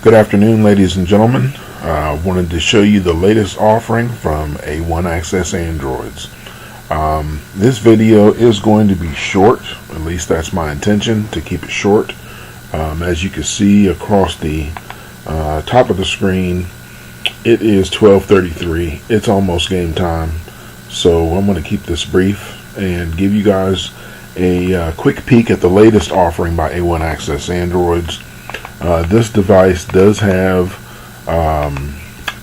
Good afternoon, ladies and gentlemen. I wanted to show you the latest offering from A1 Access Androids. This video is going to be short, at least that's my intention, to keep it short. As you can see across the top of the screen, it is 12:33. It's almost game time, so I'm going to keep this brief and give you guys a quick peek at the latest offering by A1 Access Androids. This device does have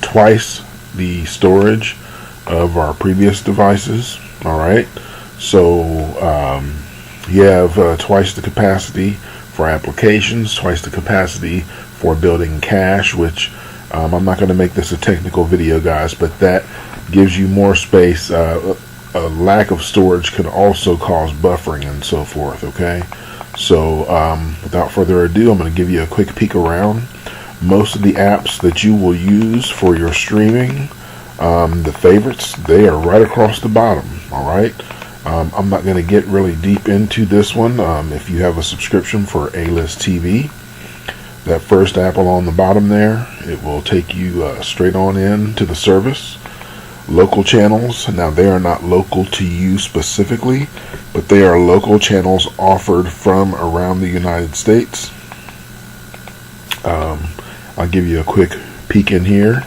twice the storage of our previous devices. Alright, so you have twice the capacity for applications, twice the capacity for building cache, which I'm not going to make this a technical video, guys, but that gives you more space. A lack of storage could also cause buffering and so forth, okay? So without further ado, I'm going to give you a quick peek around. Most of the apps that you will use for your streaming, the favorites, they are right across the bottom. Alright, I'm not going to get really deep into this one. If you have a subscription for A-List TV, that first app along the bottom there, it will take you straight on in to the service. Local channels, now they are not local to you specifically, but they are local channels offered from around the United States. I'll give you a quick peek in here.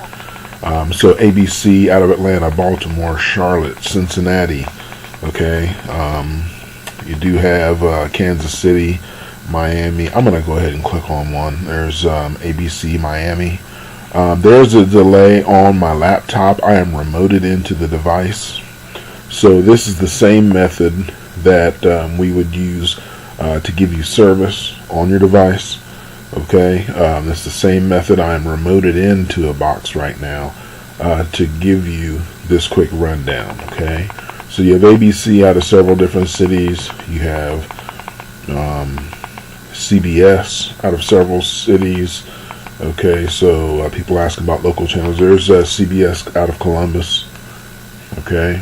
So ABC out of Atlanta, Baltimore, Charlotte, Cincinnati. Okay, you do have Kansas City, Miami. I'm going to go ahead and click on one. There's ABC Miami. There's a delay on my laptop. I am remoted into the device. So this is the same method that we would use to give you service on your device. Okay, it's the same method. I am remoted into a box right now to give you this quick rundown. Okay, so you have ABC out of several different cities. You have CBS out of several cities. Okay, so people ask about local channels. There's CBS out of Columbus. Okay,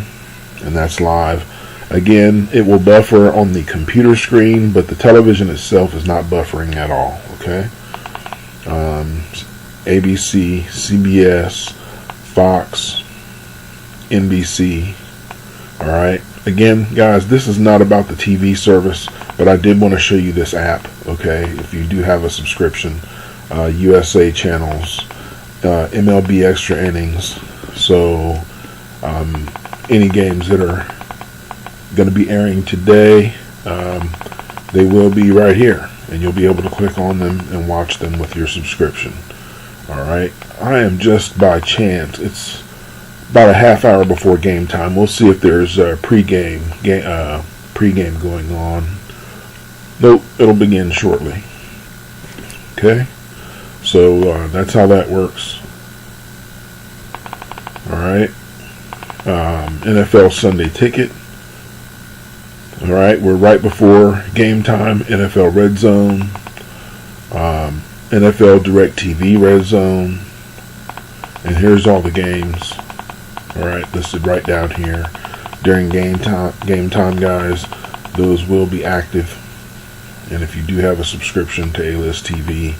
and that's live. Again, it will buffer on the computer screen, but the television itself is not buffering at all. Okay, ABC, CBS, Fox, NBC. All right. Again, guys, this is not about the TV service, but I did want to show you this app. Okay, if you do have a subscription. USA channels, MLB extra innings, so any games that are going to be airing today, they will be right here, and you'll be able to click on them and watch them with your subscription. Alright, I am just by chance, it's about a half hour before game time. We'll see if there's a pregame going on. Nope, it'll begin shortly. Okay, so that's how that works. Alright, NFL Sunday Ticket. Alright, we're right before game time. NFL Red Zone, NFL DirecTV Red Zone, and here's all the games. Alright, listed right down here. During game time, guys, those will be active. And if you do have a subscription to A-List TV,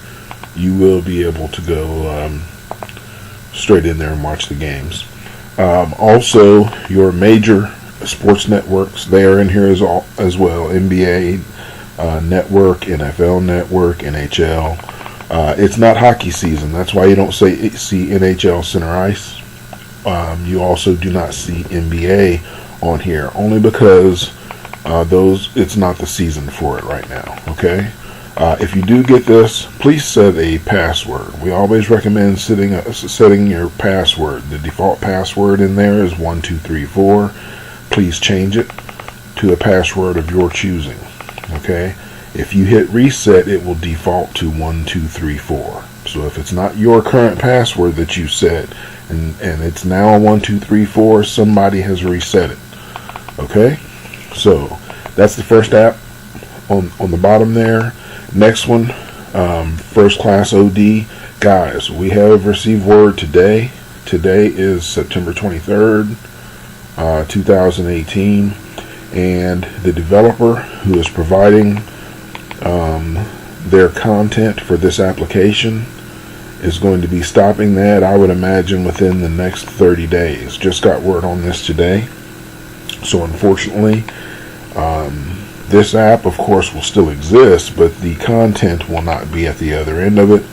you will be able to go straight in there and watch the games. Also, your major sports networks, they are in here as well. NBA Network, NFL Network, NHL. It's not hockey season. That's why you don't see NHL Center Ice. You also do not see NBA on here, only because it's not the season for it right now. Okay, if you do get this, please set a password. We always recommend setting your password. The default password in there is 1234. Please change it to a password of your choosing. Okay, if you hit reset, it will default to 1234. So if it's not your current password that you set and it's now 1234, somebody has reset it. Okay, so that's the first app on the bottom there. Next one, First Class OD. Guys, we have received word today. Today is September 23rd, 2018, and the developer who is providing their content for this application is going to be stopping that, I would imagine, within the next 30 days. Just got word on this today. So unfortunately, this app, of course, will still exist, but the content will not be at the other end of it.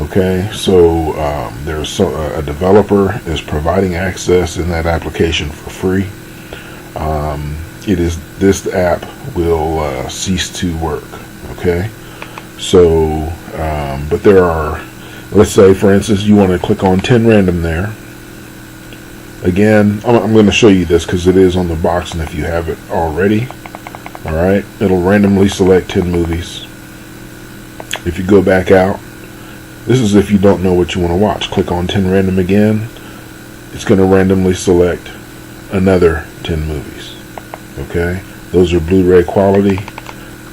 Okay, so a developer is providing access in that application for free. This app will cease to work. Okay, so but there are, let's say, for instance, you want to click on 10 random there. Again, I'm going to show you this because it is on the box, and if you have it already, all right, it'll randomly select 10 movies. If you go back out, this is if you don't know what you want to watch. Click on 10 random again. It's going to randomly select another 10 movies. Okay, those are Blu-ray quality.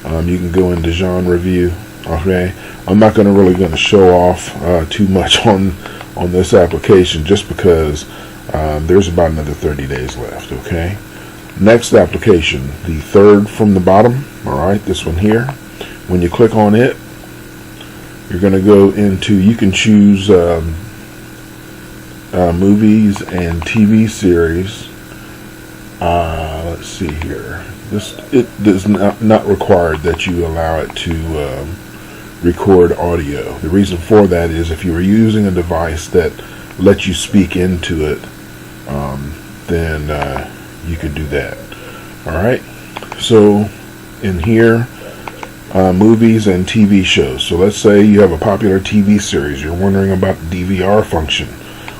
You can go into genre view. Okay, I'm not really going to show off too much on this application, just because there's about another 30 days left. Okay, next application, the third from the bottom. All right, this one here. When you click on it, you're going to go into, you can choose movies and TV series. Let's see here. It does not required that you allow it to record audio. The reason for that is if you were using a device that lets you speak into it, then you could do that. Alright, so in here, movies and TV shows. So let's say you have a popular TV series. You're wondering about the DVR function.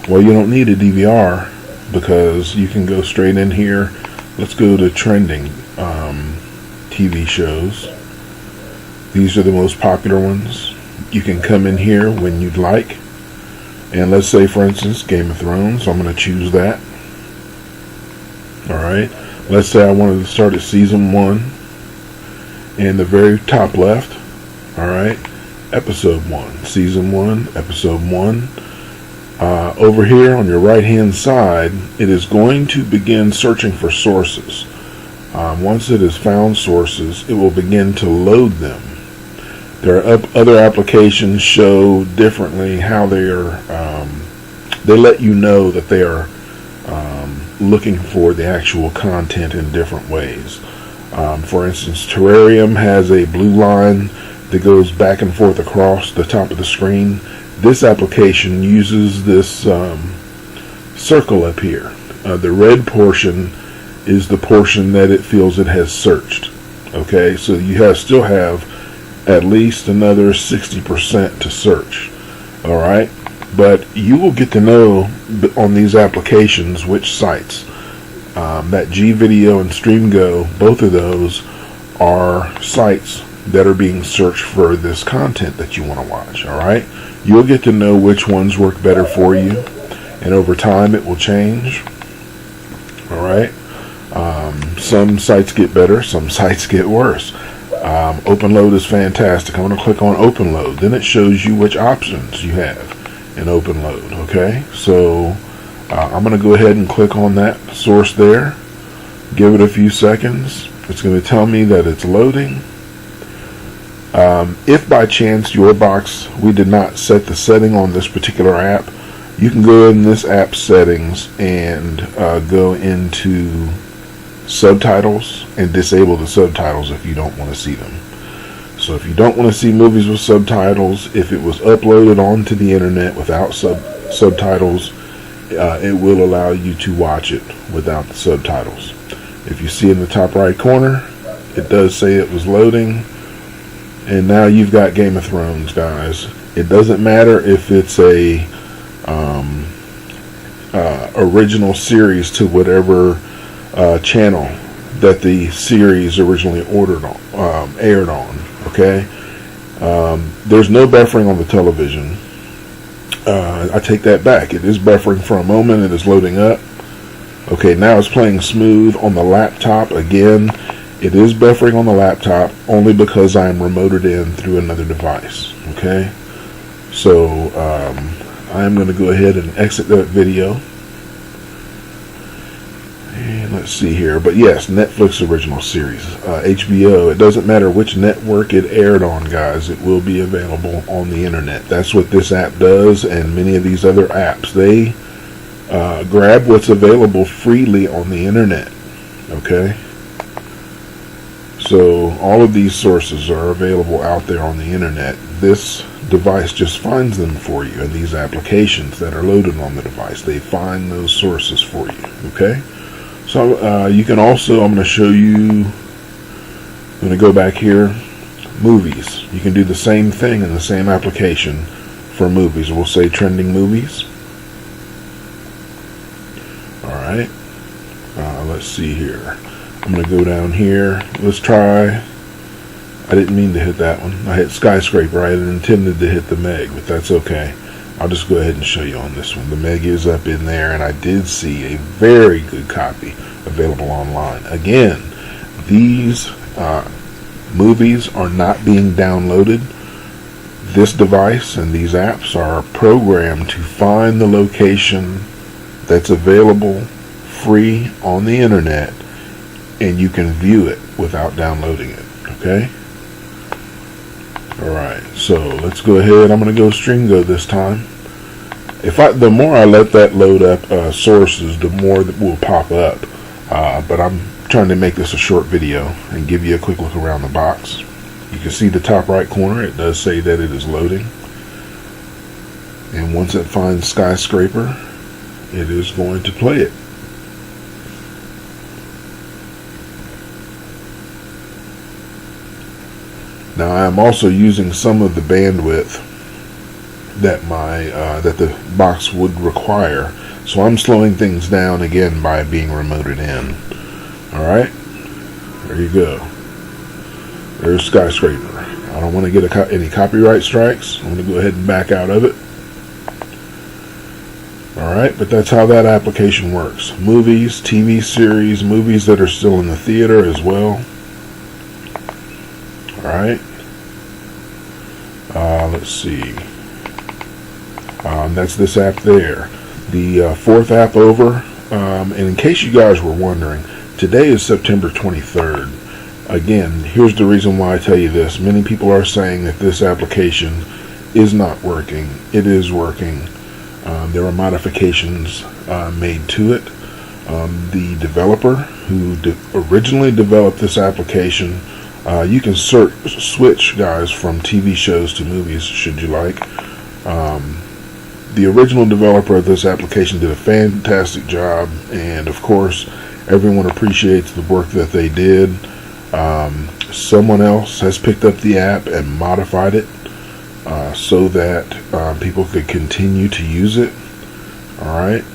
Well, you don't need a DVR because you can go straight in here. Let's go to trending TV shows. These are the most popular ones. You can come in here when you'd like. And let's say, for instance, Game of Thrones. So I'm going to choose that. Alright. Let's say I wanted to start at season 1. In the very top left, alright, episode 1. Season 1, episode 1. Over here on your right hand side, it is going to begin searching for sources. Once it has found sources, it will begin to load them. There are other applications show differently how they are, they let you know that they are looking for the actual content in different ways. For instance, Terrarium has a blue line that goes back and forth across the top of the screen. This application uses this circle up here. The red portion is the portion that it feels it has searched. Okay, so you still have at least another 60% to search. Alright, but you will get to know on these applications which sites. That GVideo and StreamGo, both of those are sites that are being searched for this content that you want to watch. Alright, you'll get to know which ones work better for you, and over time it will change. Alright, some sites get better, some sites get worse. OpenLoad is fantastic. I'm going to click on OpenLoad. Then it shows you which options you have in OpenLoad. Okay, so I'm going to go ahead and click on that source there. Give it a few seconds. It's going to tell me that it's loading. If by chance your box, we did not set the setting on this particular app, you can go in this app settings and go into subtitles and disable the subtitles if you don't want to see them. So if you don't want to see movies with subtitles, if it was uploaded onto the internet without subtitles, it will allow you to watch it without the subtitles. If you see in the top right corner, it does say it was loading, and now you've got Game of Thrones, guys. It doesn't matter if it's a original series to whatever channel that the series originally aired on. Okay, there's no buffering on the television. I take that back. It is buffering for a moment. It is loading up. Okay, now it's playing smooth on the laptop. Again, it is buffering on the laptop only because I am remoted in through another device. Okay, so I am going to go ahead and exit that video. And let's see here. But yes, Netflix original series, HBO. It doesn't matter which network it aired on, guys. It will be available on the internet. That's what this app does, and many of these other apps. They grab what's available freely on the internet. Okay? So all of these sources are available out there on the internet. This device just finds them for you, and these applications that are loaded on the device, they find those sources for you. Okay? So you can also, I'm going to show you, I'm going to go back here, movies. You can do the same thing in the same application for movies. We'll say trending movies. Alright, let's see here. I'm going to go down here. Let's try, I didn't mean to hit that one. I hit Skyscraper. I had intended to hit the Meg, but that's okay. I'll just go ahead and show you on this one. The Meg is up in there, and I did see a very good copy available online. Again, these movies are not being downloaded. This device and these apps are programmed to find the location that's available free on the internet, and you can view it without downloading it. Okay? Alright, so let's go ahead. I'm going to go Stringo this time. The more I let that load up sources, the more that will pop up. But I'm trying to make this a short video and give you a quick look around the box. You can see the top right corner. It does say that it is loading. And once it finds Skyscraper, it is going to play it. Now I am also using some of the bandwidth that that the box would require, so I'm slowing things down again by being remoted in. Alright, there you go. There's Skyscraper. I don't want to get any copyright strikes. I'm going to go ahead and back out of it. Alright, but that's how that application works. Movies, TV series, movies that are still in the theater as well. Alright. Let's see. That's this app there. The fourth app over. And in case you guys were wondering, today is September 23rd. Again, here's the reason why I tell you this. Many people are saying that this application is not working. It is working. There are modifications made to it. The developer who originally developed this application, you can switch, guys, from TV shows to movies, should you like. The original developer of this application did a fantastic job, and of course, everyone appreciates the work that they did. Someone else has picked up the app and modified it so that people could continue to use it. Alright,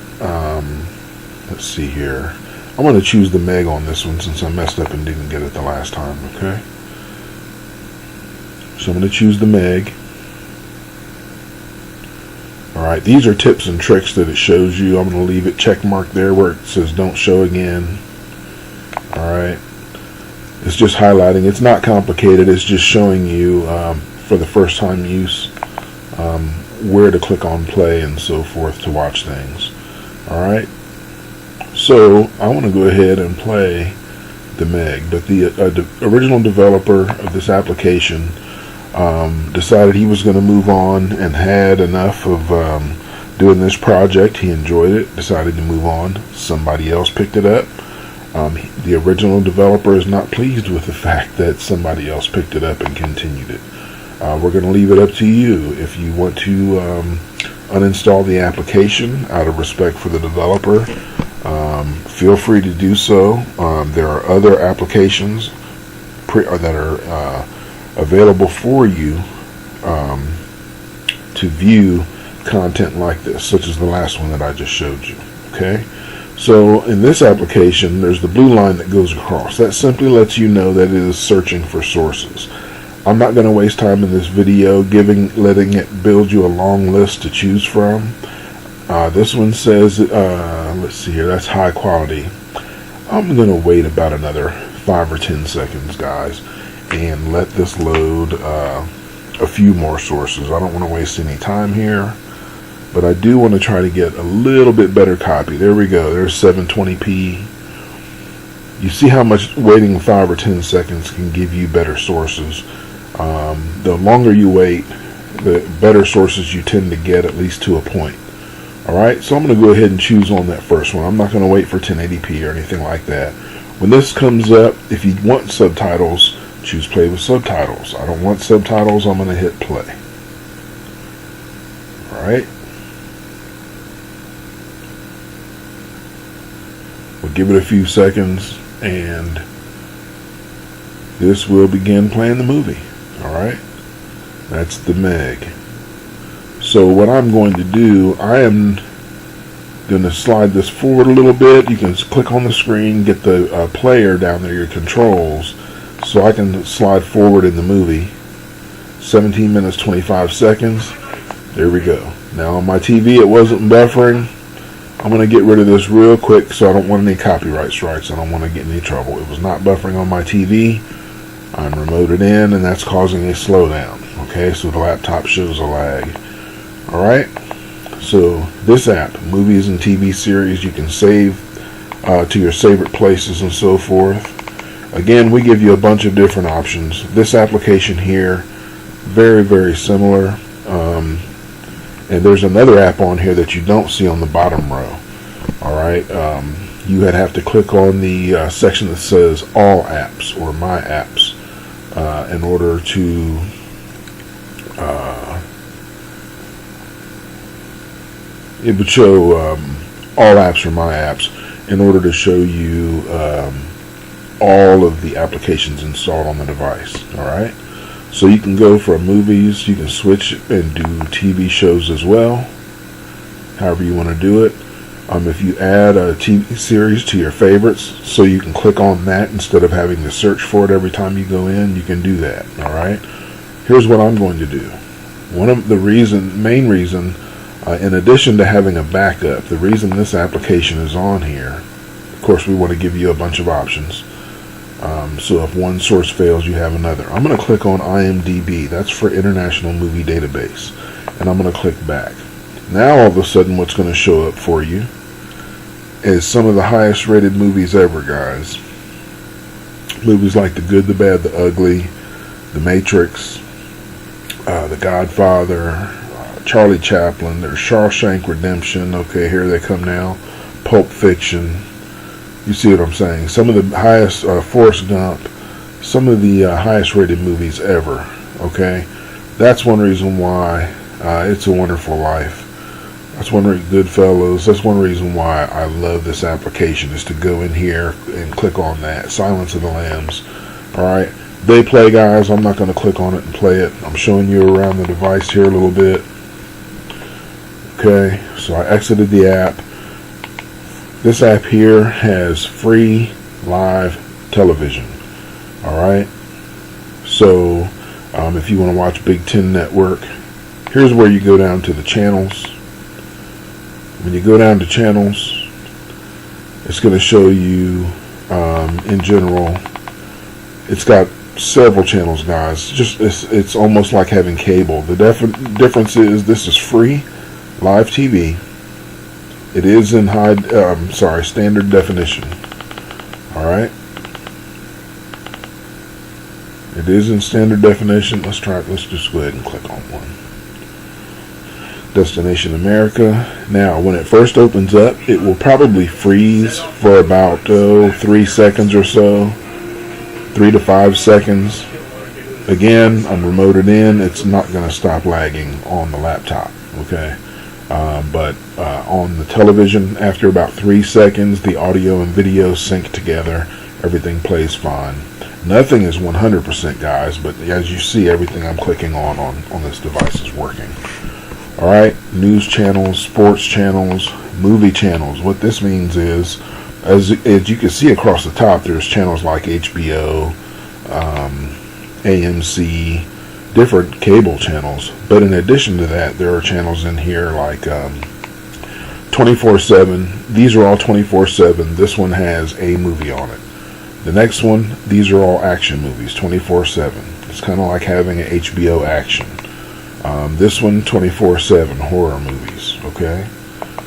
let's see here. I'm going to choose the Meg on this one since I messed up and didn't get it the last time, okay? So I'm going to choose the Meg. Alright, these are tips and tricks that it shows you. I'm going to leave it check marked there where it says don't show again. Alright, it's just highlighting. It's not complicated. It's just showing you for the first time use where to click on play and so forth to watch things. Alright, so I want to go ahead and play the Meg, but the original developer of this application decided he was going to move on and had enough of doing this project. He enjoyed it, decided to move on. Somebody else picked it up. The original developer is not pleased with the fact that somebody else picked it up and continued it. We're going to leave it up to you. If you want to uninstall the application out of respect for the developer, feel free to do so. There are other applications that are available for you to view content like this, such as the last one that I just showed you. Okay, so in this application, there's the blue line that goes across. That simply lets you know that it is searching for sources. I'm not going to waste time in this video letting it build you a long list to choose from. This one says, let's see here, that's high quality. I'm going to wait about another 5 or 10 seconds, guys, and let this load a few more sources. I don't want to waste any time here, but I do want to try to get a little bit better copy. There we go. There's 720p. You see how much waiting 5 or 10 seconds can give you better sources. The longer you wait, the better sources you tend to get, at least to a point. Alright, so I'm going to go ahead and choose on that first one. I'm not going to wait for 1080p or anything like that. When this comes up, if you want subtitles, choose play with subtitles. I don't want subtitles, I'm going to hit play. Alright. We'll give it a few seconds and this will begin playing the movie. Alright. That's the Meg. So what I'm going to do, I am going to slide this forward a little bit. You can click on the screen, get the player down there, your controls, so I can slide forward in the movie. 17 minutes 25 seconds. There we go. Now on my TV it wasn't buffering. I'm going to get rid of this real quick so I don't want any copyright strikes. I don't want to get in any trouble. It was not buffering on my TV. I'm remoted in and that's causing a slowdown. Okay, so the laptop shows a lag. Alright, so this app, movies and TV series, you can save to your favorite places and so forth. Again, we give you a bunch of different options. This application here, very, very similar. And there's another app on here that you don't see on the bottom row. Alright, you would have to click on the section that says All Apps or My Apps in order to it would show all apps or my apps in order to show you all of the applications installed on the device. Alright, so you can go from movies, you can switch and do TV shows as well, however you want to do it. If you add a TV series to your favorites, so you can click on that instead of having to search for it every time you go in, you can do that. Alright, here's what I'm going to do. One of the main reason, in addition to having a backup, the reason this application is on here, of course we want to give you a bunch of options. So if one source fails, you have another. I'm going to click on IMDb, that's for International Movie Database, and I'm going to click back. Now all of a sudden what's going to show up for you is some of the highest rated movies ever, guys. Movies like The Good, the Bad, the Ugly, The Matrix, The Godfather, Charlie Chaplin, there's Shawshank Redemption, okay, here they come now, Pulp Fiction, you see what I'm saying, some of the highest, Forrest Gump, some of the highest rated movies ever, okay, that's one reason why It's a Wonderful Life, that's one reason, Goodfellas, that's one reason why I love this application, is to go in here and click on that, Silence of the Lambs, alright, they play, guys, I'm not going to click on it and play it, I'm showing you around the device here a little bit. Okay, so I exited the app. This app here has free live television. Alright, so if you want to watch Big Ten Network, here's where you go down to the channels. When you go down to channels, it's going to show you in general, it's got several channels, guys. It's almost like having cable. The difference is this is free live TV. It is in standard definition. Alright, it is in standard definition. Let's just go ahead and click on one. Destination America. Now when it first opens up, it will probably freeze for about 3 seconds or so, 3 to 5 seconds. Again, I'm remoted in, it's not going to stop lagging on the laptop, okay, but on the television, after about 3 seconds, the audio and video sync together, everything plays fine. Nothing is 100%, guys, but as you see, everything I'm clicking on this device is working. Alright, news channels, sports channels, movie channels. What this means is, as you can see across the top, there's channels like HBO, AMC, different cable channels. But in addition to that, there are channels in here like 24/7. These are all 24/7. This one has a movie on it. The next one, these are all action movies, 24/7. It's kind of like having an HBO action. This one, 24/7 horror movies. Okay.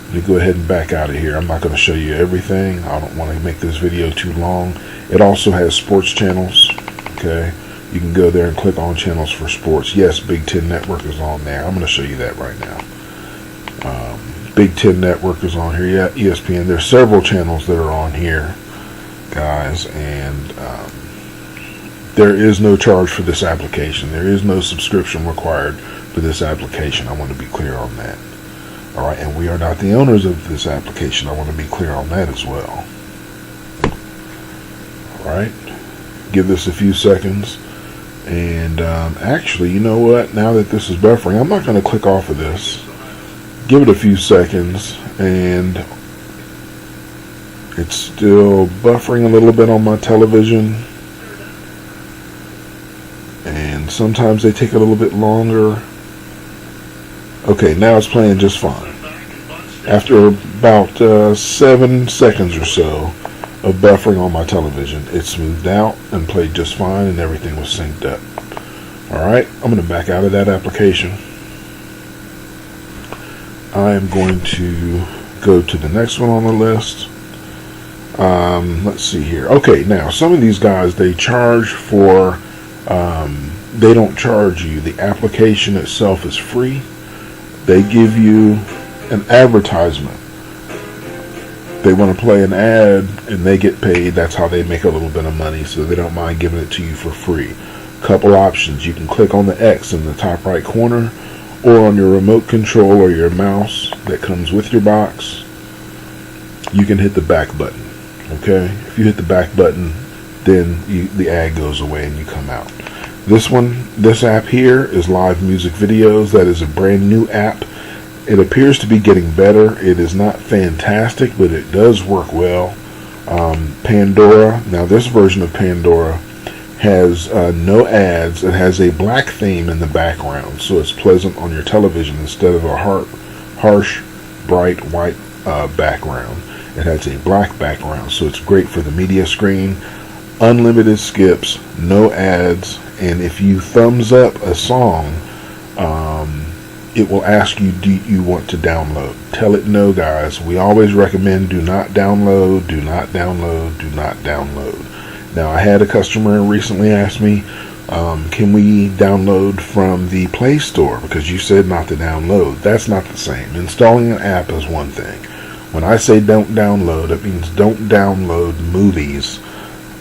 Let me go ahead and back out of here. I'm not going to show you everything. I don't want to make this video too long. It also has sports channels. Okay, you can go there and click on channels for sports. Yes, Big Ten Network is on there. I'm going to show you that right now. Big Ten Network is on here. Yeah, ESPN. There's several channels that are on here, guys, and there is no charge for this application. There is no subscription required for this application. I want to be clear on that. All right, and we are not the owners of this application. I want to be clear on that as well. All right, give this a few seconds. And actually, you know what? Now that this is buffering, I'm not going to click off of this. Give it a few seconds, and it's still buffering a little bit on my television. And sometimes they take a little bit longer. Okay, now it's playing just fine. After about 7 seconds or so of buffering on my television, it smoothed out and played just fine, and everything was synced up. Alright, I'm going to back out of that application. I am going to go to the next one on the list. Let's see here. Okay, now some of these guys, they charge for, they don't charge you. The application itself is free. They give you an advertisement. They want to play an ad and they get paid. That's how they make a little bit of money, so they don't mind giving it to you for free. Couple options. You can click on the X in the top right corner, or on your remote control or your mouse that comes with your box, you can hit the back button. Okay, if you hit the back button, then the ad goes away and you come out. This app here is Live Music Videos. That is a brand new app. It appears to be getting better. It is not fantastic, but it does work well. Pandora. Now this version of Pandora has no ads. It has a black theme in the background, so it's pleasant on your television instead of a harsh, bright white background. It has a black background, so it's great for the media screen. Unlimited skips, no ads, and if you thumbs up a song, it will ask you, do you want to download? Tell it no, guys. We always recommend do not download, do not download, do not download. Now, I had a customer recently ask me, can we download from the Play Store? Because you said not to download. That's not the same. Installing an app is one thing. When I say don't download, it means don't download movies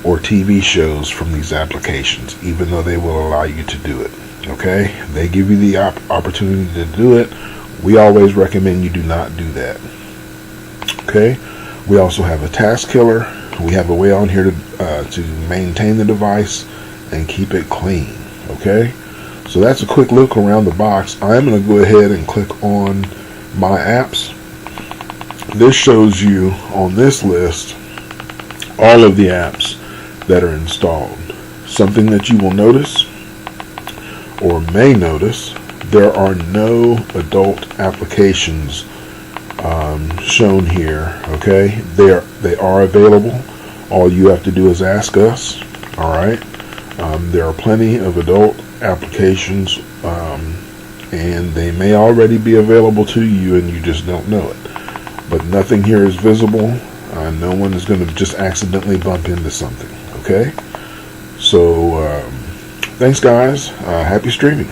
or TV shows from these applications, even though they will allow you to do it. Okay? They give you the opportunity to do it. We always recommend you do not do that. Okay? We also have a task killer. We have a way on here to maintain the device and keep it clean. Okay? So that's a quick look around the box. I'm going to go ahead and click on my apps. This shows you on this list all of the apps that are installed. Something that you will notice or may notice, there are no adult applications shown here. Okay, they are available. All you have to do is ask us. All right, there are plenty of adult applications, and they may already be available to you and you just don't know it. But nothing here is visible. No one is going to just accidentally bump into something. Okay, so thanks guys. Happy streaming.